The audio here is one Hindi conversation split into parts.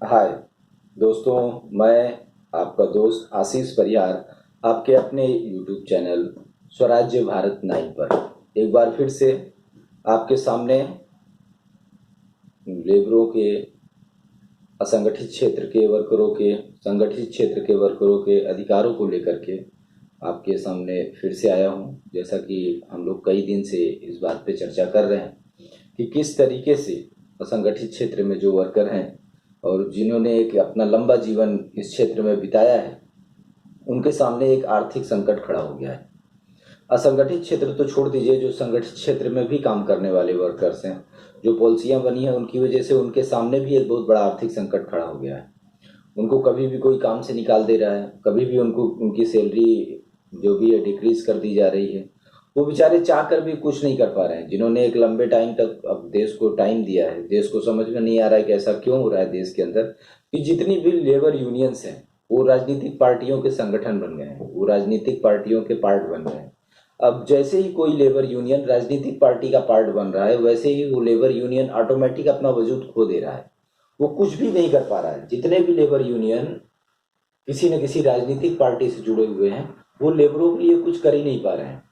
हाय दोस्तों, मैं आपका दोस्त आशीष परिहार आपके अपने यूट्यूब चैनल स्वराज्य भारत 9 पर एक बार फिर से आपके सामने लेबरों के, असंगठित क्षेत्र के वर्करों के, संगठित क्षेत्र के वर्करों के अधिकारों को लेकर के आपके सामने फिर से आया हूँ। जैसा कि हम लोग कई दिन से इस बात पे चर्चा कर रहे हैं कि किस तरीके से असंगठित क्षेत्र में जो वर्कर हैं और जिन्होंने एक अपना लंबा जीवन इस क्षेत्र में बिताया है, उनके सामने एक आर्थिक संकट खड़ा हो गया है। असंगठित क्षेत्र तो छोड़ दीजिए, जो संगठित क्षेत्र में भी काम करने वाले वर्कर्स हैं, जो पॉलिसियां बनी हैं उनकी वजह से उनके सामने भी एक बहुत बड़ा आर्थिक संकट खड़ा हो गया है। उनको कभी भी कोई काम से निकाल दे रहा है, कभी भी उनको उनकी सैलरी जो भी है डिक्रीज कर दी जा रही है। वो बेचारे चाह कर भी कुछ नहीं कर पा रहे हैं, जिन्होंने एक लंबे टाइम तक अब देश को टाइम दिया है। देश को समझ में नहीं आ रहा है कि ऐसा क्यों हो रहा है देश के अंदर कि जितनी भी लेबर यूनियंस हैं वो राजनीतिक पार्टियों के संगठन बन गए हैं, वो राजनीतिक पार्टियों के पार्ट बन गए हैं। अब जैसे ही कोई लेबर यूनियन राजनीतिक पार्टी का पार्ट बन रहा है, वैसे ही वो लेबर यूनियन ऑटोमेटिक अपना वजूद खो दे रहा है। वो कुछ भी नहीं कर पा रहा है। जितने भी लेबर यूनियन किसी न किसी राजनीतिक पार्टी से जुड़े हुए हैं, वो लेबरों के लिए कुछ कर ही नहीं पा रहे हैं।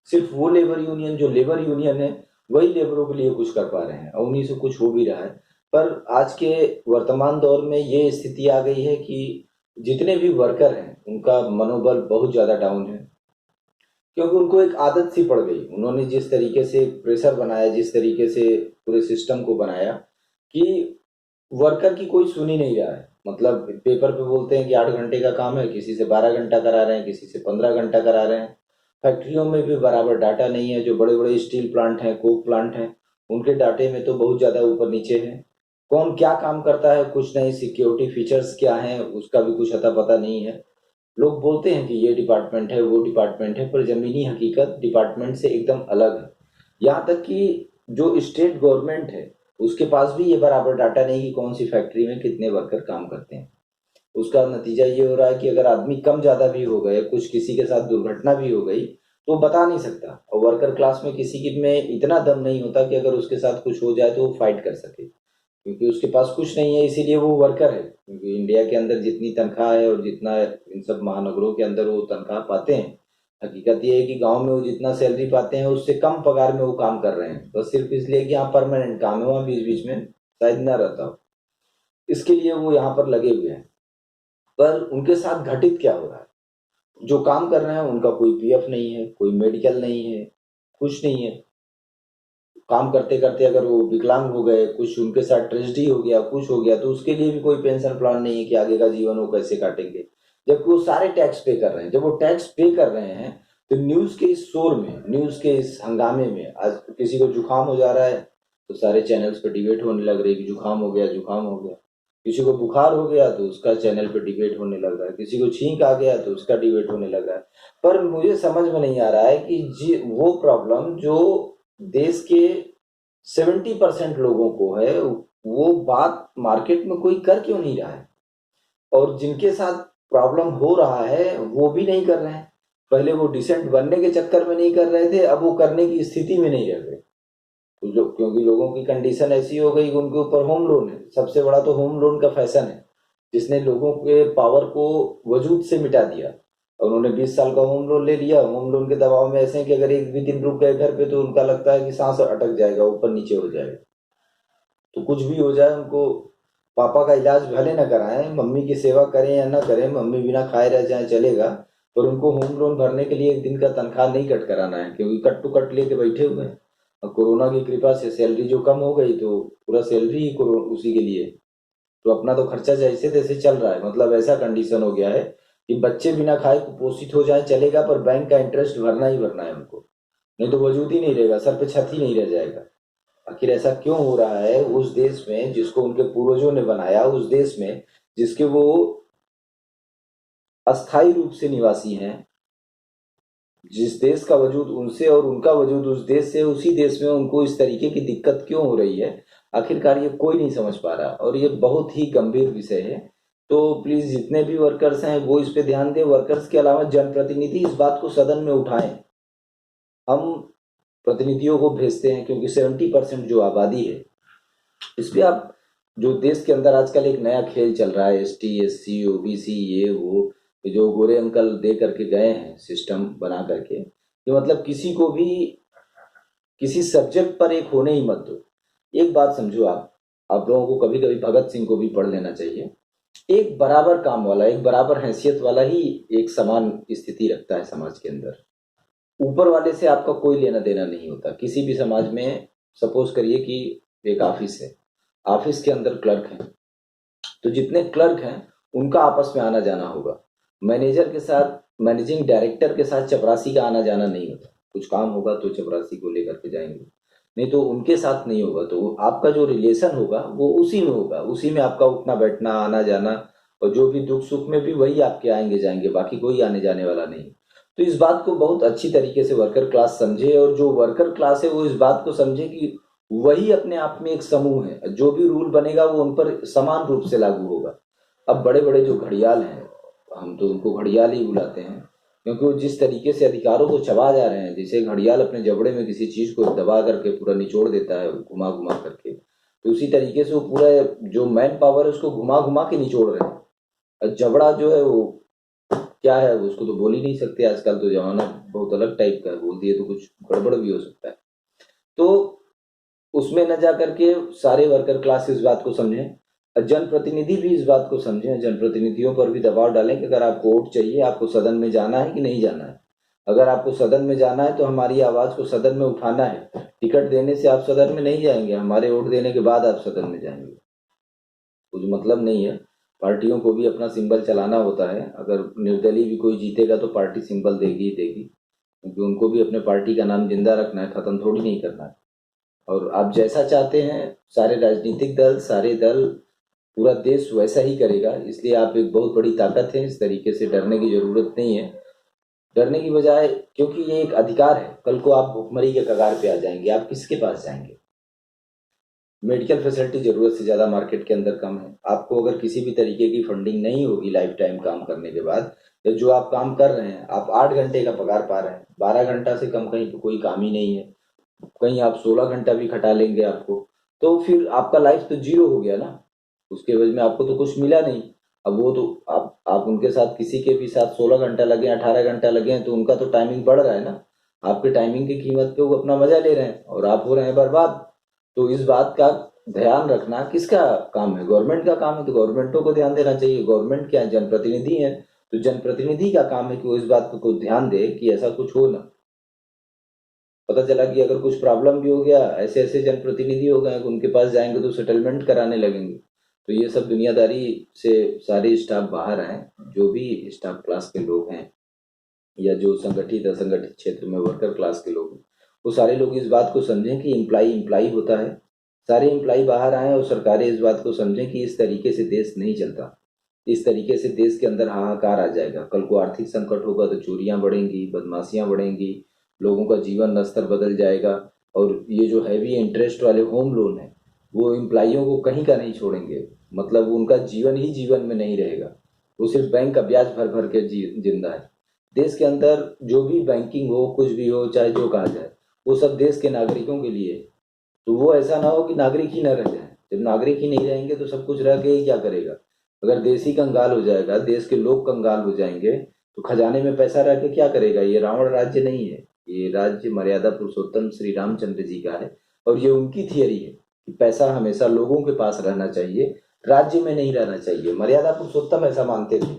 सिर्फ वो लेबर यूनियन जो लेबर यूनियन है, वही लेबरों के लिए कुछ कर पा रहे हैं और उन्हीं से कुछ हो भी रहा है। पर आज के वर्तमान दौर में ये स्थिति आ गई है कि जितने भी वर्कर हैं उनका मनोबल बहुत ज़्यादा डाउन है, क्योंकि उनको एक आदत सी पड़ गई। उन्होंने जिस तरीके से प्रेशर बनाया, जिस तरीके से पूरे सिस्टम को बनाया कि वर्कर की कोई सुन ही नहीं रहा है। मतलब पेपर पे बोलते हैं कि 8 घंटे का काम है, किसी से 12 घंटा करा रहे हैं, किसी से 15 घंटा करा रहे हैं। फैक्ट्रियों में भी बराबर डाटा नहीं है। जो बड़े बड़े स्टील प्लांट हैं, कोक प्लांट हैं, उनके डाटे में तो बहुत ज़्यादा ऊपर नीचे है। कौन क्या काम करता है कुछ नहीं, सिक्योरिटी फीचर्स क्या हैं उसका भी कुछ अता पता नहीं है। लोग बोलते हैं कि ये डिपार्टमेंट है, वो डिपार्टमेंट है, पर ज़मीनी हकीकत डिपार्टमेंट से एकदम अलग है। यहाँ तक कि जो स्टेट गवर्नमेंट है उसके पास भी ये बराबर डाटा नहीं कि कौन सी फैक्ट्री में कितने वर्कर काम करते हैं। उसका नतीजा ये हो रहा है कि अगर आदमी कम ज़्यादा भी हो गए, कुछ किसी के साथ दुर्घटना भी हो गई, तो बता नहीं सकता। और वर्कर क्लास में किसी की में इतना दम नहीं होता कि अगर उसके साथ कुछ हो जाए तो वो फाइट कर सके, क्योंकि उसके पास कुछ नहीं है, इसीलिए वो वर्कर है। क्योंकि इंडिया के अंदर जितनी तनख्वाह है और जितना इन सब महानगरों के अंदर वो तनख्वाह पाते हैं, हकीकत ये है कि गांव में वो जितना सैलरी पाते हैं उससे कम पगार में वो काम कर रहे हैं, बस सिर्फ इसलिए कि यहाँ परमानेंट काम है, वहाँ बीच बीच में शायद ना रहता हो, इसके लिए वो यहाँ पर लगे हुए हैं। पर उनके साथ घटित क्या हो रहा है? जो काम कर रहे हैं उनका कोई पीएफ नहीं है, कोई मेडिकल नहीं है, कुछ नहीं है। काम करते करते अगर वो विकलांग हो गए, कुछ उनके साथ ट्रेजेडी हो गया, कुछ हो गया, तो उसके लिए भी कोई पेंशन प्लान नहीं है कि आगे का जीवन वो कैसे काटेंगे, जबकि वो सारे टैक्स पे कर रहे हैं। जब वो टैक्स पे कर रहे हैं तो न्यूज के इस शोर में, न्यूज के इस हंगामे में, आज किसी को जुकाम हो जा रहा है तो सारे चैनल्स पे डिबेट होने लग रही है कि जुकाम हो गया, जुकाम हो गया। किसी को बुखार हो गया तो उसका चैनल पे डिबेट होने लग रहा है, किसी को छींक आ गया तो उसका डिबेट होने लग रहा है। पर मुझे समझ में नहीं आ रहा है कि जी वो प्रॉब्लम जो देश के 70% लोगों को है, वो बात मार्केट में कोई कर क्यों नहीं रहा है? और जिनके साथ प्रॉब्लम हो रहा है वो भी नहीं कर रहे हैं। पहले वो डिसेंट बनने के चक्कर में नहीं कर रहे थे, अब वो करने की स्थिति में नहीं रह गए। क्योंकि लोगों की कंडीशन ऐसी हो गई कि उनके ऊपर होम लोन है। सबसे बड़ा तो होम लोन का फैशन है, जिसने लोगों के पावर को वजूद से मिटा दिया। उन्होंने 20 साल का होम लोन ले लिया। होम लोन के दबाव में ऐसे हैं कि अगर एक भी दिन रुक गए घर पे तो उनका लगता है कि सांस अटक जाएगा, ऊपर नीचे हो जाएगा। तो कुछ भी हो जाए उनको, पापा का इलाज भले ना कराएं, मम्मी की सेवा करें या ना करें, मम्मी बिना खाए रह जाए चलेगा, पर उनको होम लोन भरने के लिए एक दिन का तनख्वाह नहीं कट कराना है, क्योंकि कट टू कट लेके बैठे हुए हैं। और कोरोना की कृपा से सैलरी जो कम हो गई तो पूरा सैलरी ही उसी के लिए, तो अपना तो खर्चा जैसे तैसे चल रहा है। मतलब ऐसा कंडीशन हो गया है कि बच्चे बिना खाए कुपोषित हो जाए चलेगा, पर बैंक का इंटरेस्ट भरना ही भरना है उनको, नहीं तो वजूद ही नहीं रहेगा, सर पे छत ही नहीं रह जाएगा। आखिर ऐसा क्यों हो रहा है उस देश में जिसको उनके पूर्वजों ने बनाया, उस देश में जिसके वो अस्थायी रूप से निवासी हैं, जिस देश का वजूद उनसे और उनका वजूद उस देश से, उसी देश में उनको इस तरीके की दिक्कत क्यों हो रही है? आखिरकार ये कोई नहीं समझ पा रहा और ये बहुत ही गंभीर विषय है। तो प्लीज जितने भी वर्कर्स हैं वो इस पे ध्यान दें। वर्कर्स के अलावा जनप्रतिनिधि इस बात को सदन में उठाएं। हम प्रतिनिधियों को भेजते हैं क्योंकि 70% जो आबादी है, इस पे आप जो देश के अंदर आजकल एक नया खेल चल रहा है, एसटी एससी ओबीसी ये वो, ये जो गोरे अंकल दे करके गए हैं सिस्टम बना करके, कि मतलब किसी को भी किसी सब्जेक्ट पर एक होने ही मत दो। एक बात समझो, आप लोगों को कभी कभी भगत सिंह को भी पढ़ लेना चाहिए। एक बराबर काम वाला, एक बराबर हैसियत वाला ही एक समान स्थिति रखता है समाज के अंदर। ऊपर वाले से आपका कोई लेना देना नहीं होता किसी भी समाज में। सपोज करिए कि एक ऑफिस है, ऑफिस के अंदर क्लर्क हैं, तो जितने क्लर्क हैं उनका आपस में आना जाना होगा। मैनेजर के साथ, मैनेजिंग डायरेक्टर के साथ चपरासी का आना जाना नहीं होता। कुछ काम होगा तो चपरासी को लेकर के जाएंगे, नहीं तो उनके साथ नहीं होगा। तो आपका जो रिलेशन होगा वो उसी में होगा, उसी में आपका उठना बैठना आना जाना, और जो भी दुख सुख में भी वही आपके आएंगे जाएंगे, बाकी कोई आने जाने वाला नहीं। तो इस बात को बहुत अच्छी तरीके से वर्कर क्लास समझे, और जो वर्कर क्लास है वो इस बात को समझे कि वही अपने आप में एक समूह है, जो भी रूल बनेगा वो उन पर समान रूप से लागू होगा। अब बड़े बड़े जो घड़ियाल हैं, हम तो उनको घड़ियाल ही बुलाते हैं, क्योंकि वो जिस तरीके से अधिकारों को चबा जा रहे हैं, जैसे घड़ियाल अपने जबड़े में किसी चीज को दबा करके पूरा निचोड़ देता है घुमा घुमा करके, तो उसी तरीके से वो पूरा जो मैन पावर है उसको घुमा घुमा के निचोड़ रहे हैं। और जबड़ा जो है वो क्या है उसको तो बोल ही नहीं सकते, आजकल तो जमाना बहुत अलग टाइप का है, बोल दिए तो कुछ गड़बड़ भी हो सकता है। तो उसमें न जा करके सारे वर्कर क्लास इस बात को समझें, जनप्रतिनिधि भी इस बात को समझें, जनप्रतिनिधियों पर भी दबाव डालें कि अगर आपको वोट चाहिए, आपको सदन में जाना है कि नहीं जाना है। अगर आपको सदन में जाना है तो हमारी आवाज को सदन में उठाना है। टिकट देने से आप सदन में नहीं जाएंगे, हमारे वोट देने के बाद आप सदन में जाएंगे। कुछ मतलब नहीं है। पार्टियों को भी अपना सिंबल चलाना होता है, अगर निर्दलीय भी कोई जीतेगा तो पार्टी सिंबल देगी ही देगी, क्योंकि उनको भी अपने पार्टी का नाम जिंदा रखना है, खत्म थोड़ी नहीं करना है। और आप जैसा चाहते हैं सारे राजनीतिक दल, सारे दल, पूरा देश वैसा ही करेगा। इसलिए आप एक बहुत बड़ी ताकत है, इस तरीके से डरने की जरूरत नहीं है। डरने की बजाय, क्योंकि ये एक अधिकार है, कल को आप भुखमरी के कगार पे आ जाएंगे, आप किसके पास जाएंगे। मेडिकल फैसिलिटी जरूरत से ज्यादा मार्केट के अंदर कम है। आपको अगर किसी भी तरीके की फंडिंग नहीं होगी लाइफ टाइम काम करने के बाद, तो जो आप काम कर रहे हैं, आप 8 घंटे का पगार पा रहे हैं, 12 घंटा से कम कहीं कोई काम ही नहीं है। कहीं आप 16 घंटा भी खटा लेंगे आपको, तो फिर आपका लाइफ तो जीरो हो गया ना, उसके एवज में आपको तो कुछ मिला नहीं। अब वो तो आप उनके साथ किसी के भी साथ 16 घंटा लगे, 18 घंटा लगे हैं, तो उनका तो टाइमिंग बढ़ रहा है ना। आपके टाइमिंग की कीमत पे वो अपना मजा ले रहे हैं और आप हो रहे हैं बर्बाद। तो इस बात का ध्यान रखना किसका काम है? गवर्नमेंट का काम है, तो गवर्नमेंटों को ध्यान देना चाहिए। गवर्नमेंट क्या है? जनप्रतिनिधि है, तो जनप्रतिनिधि का काम है कि वो इस बात को ध्यान दे कि ऐसा कुछ हो ना। पता चला कि अगर कुछ प्रॉब्लम भी हो गया, ऐसे ऐसे जनप्रतिनिधि हो गए कि उनके पास जाएंगे तो सेटलमेंट कराने लगेंगे। तो ये सब दुनियादारी से सारे स्टाफ बाहर आए, जो भी स्टाफ क्लास के लोग हैं या जो संगठित असंगठित क्षेत्र में वर्कर क्लास के लोग हैं, वो सारे लोग इस बात को समझें कि इम्प्लाई इम्प्लाई होता है। सारे इम्प्लाई बाहर आए और सरकारें इस बात को समझें कि इस तरीके से देश नहीं चलता। इस तरीके से देश के अंदर हाहाकार आ जाएगा। कल को आर्थिक संकट होगा तो चोरियां बढ़ेंगी, बदमाशियां बढ़ेंगी, लोगों का जीवन स्तर बदल जाएगा। और ये जो हैवी इंटरेस्ट वाले होम लोन है, वो एम्प्लॉइयों को कहीं का नहीं छोड़ेंगे। मतलब उनका जीवन ही जीवन में नहीं रहेगा, वो सिर्फ बैंक का ब्याज भर भर के जिंदा है। देश के अंदर जो भी बैंकिंग हो, कुछ भी हो, चाहे जो कहा जाए, वो सब देश के नागरिकों के लिए है। तो वो ऐसा ना हो कि नागरिक ही न रह जाए। जब नागरिक ही नहीं रहेंगे तो सब कुछ रह के ही क्या करेगा? अगर देश ही कंगाल हो जाएगा, देश के लोग कंगाल हो जाएंगे, तो खजाने में पैसा रह के क्या करेगा? ये रावण राज्य नहीं है, ये राज्य मर्यादा पुरुषोत्तम श्री रामचंद्र जी का है। और ये उनकी थियरी है कि पैसा हमेशा लोगों के पास रहना चाहिए, राज्य में नहीं रहना चाहिए। मर्यादा पुरुषोत्तम ऐसा मानते थे।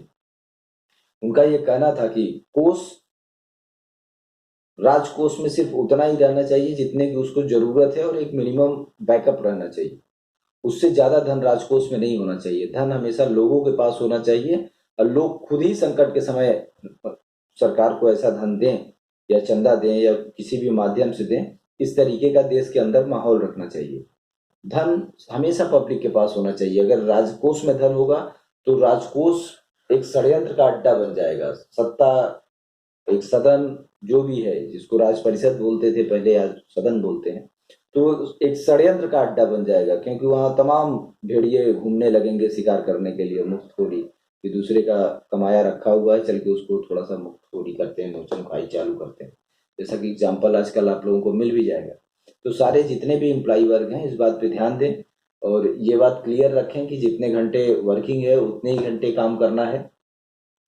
उनका ये कहना था कि कोष, राजकोष में सिर्फ उतना ही रहना चाहिए जितने की उसको जरूरत है, और एक मिनिमम बैकअप रहना चाहिए। उससे ज्यादा धन राजकोष में नहीं होना चाहिए। धन हमेशा लोगों के पास होना चाहिए, और लोग खुद ही संकट के समय सरकार को ऐसा धन दें या चंदा दें या किसी भी माध्यम से दें। इस तरीके का देश के अंदर माहौल रखना चाहिए। धन हमेशा पब्लिक के पास होना चाहिए। अगर राजकोष में धन होगा तो राजकोष एक षड्यंत्र का अड्डा बन जाएगा। सत्ता, एक सदन जो भी है, जिसको राज परिषद बोलते थे पहले, आज सदन बोलते हैं, तो एक षड्यंत्र का अड्डा बन जाएगा। क्योंकि वहां तमाम भेड़िए घूमने लगेंगे शिकार करने के लिए, मुफ्तखोरी, कि दूसरे का कमाया रखा हुआ है, चल के उसको थोड़ा सा मुफ्तखोरी करते हैं, नोचन खाई चालू करते हैं। जैसा कि एग्जाम्पल आजकल आप लोगों को मिल भी जाएगा। तो सारे जितने भी एम्प्लॉय वर्ग हैं इस बात पे ध्यान दें, और ये बात क्लियर रखें कि जितने घंटे वर्किंग है उतने ही घंटे काम करना है।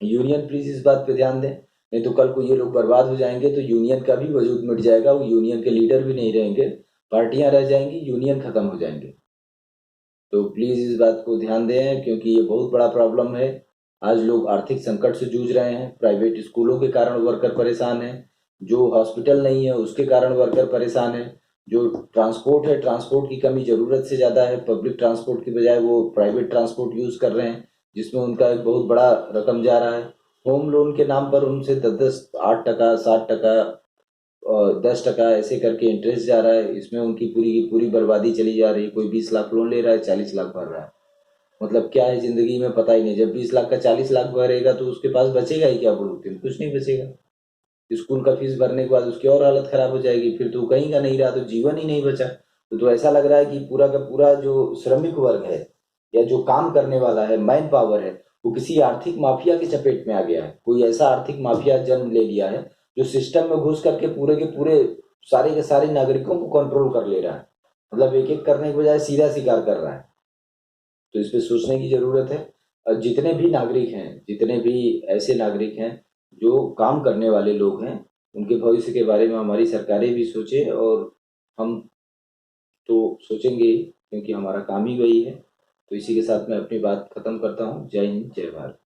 यूनियन प्लीज इस बात पे ध्यान दें, नहीं तो कल को ये लोग बर्बाद हो जाएंगे तो यूनियन का भी वजूद मिट जाएगा, वो यूनियन के लीडर भी नहीं रहेंगे, पार्टियां रह जाएंगी, यूनियन खत्म हो जाएंगे। तो प्लीज इस बात को ध्यान दें क्योंकि ये बहुत बड़ा प्रॉब्लम है। आज लोग आर्थिक संकट से जूझ रहे हैं, प्राइवेट स्कूलों के कारण वर्कर परेशान हैं, जो हॉस्पिटल नहीं है उसके कारण वर्कर परेशान है, जो ट्रांसपोर्ट है ट्रांसपोर्ट की कमी जरूरत से ज़्यादा है, पब्लिक ट्रांसपोर्ट की बजाय वो प्राइवेट ट्रांसपोर्ट यूज़ कर रहे हैं जिसमें उनका एक बहुत बड़ा रकम जा रहा है। होम लोन के नाम पर उनसे 10-10, 8%, 7% और 10% ऐसे करके इंटरेस्ट जा रहा है, इसमें उनकी पूरी की पूरी बर्बादी चली जा रही है। कोई 20 लाख लोन ले रहा है, 40 लाख भर रहा है, मतलब क्या है जिंदगी में पता ही नहीं। जब 20 लाख का 40 लाख भरेगा तो उसके पास बचेगा ही क्या बुढ़ापे, कुछ नहीं बचेगा। स्कूल का फीस भरने के बाद उसकी और हालत खराब हो जाएगी, फिर तो कहीं का नहीं रहा, तो जीवन ही नहीं बचा। तो ऐसा लग रहा है कि पूरा का पूरा जो श्रमिक वर्ग है या जो काम करने वाला है, मैन पावर है, वो किसी आर्थिक माफिया की चपेट में आ गया है। कोई ऐसा आर्थिक माफिया जन्म ले लिया है जो सिस्टम में घुस करके पूरे के पूरे सारे के सारे नागरिकों को कंट्रोल कर ले रहा है, मतलब एक एक करने के बजाय सीधा शिकार कर रहा है। तो इस पे सोचने की जरूरत है। और जितने भी नागरिक हैं, जितने भी ऐसे नागरिक हैं जो काम करने वाले लोग हैं, उनके भविष्य के बारे में हमारी सरकारें भी सोचे, और हम तो सोचेंगे ही क्योंकि हमारा काम ही वही है। तो इसी के साथ मैं अपनी बात खत्म करता हूँ। जय हिंद, जय भारत।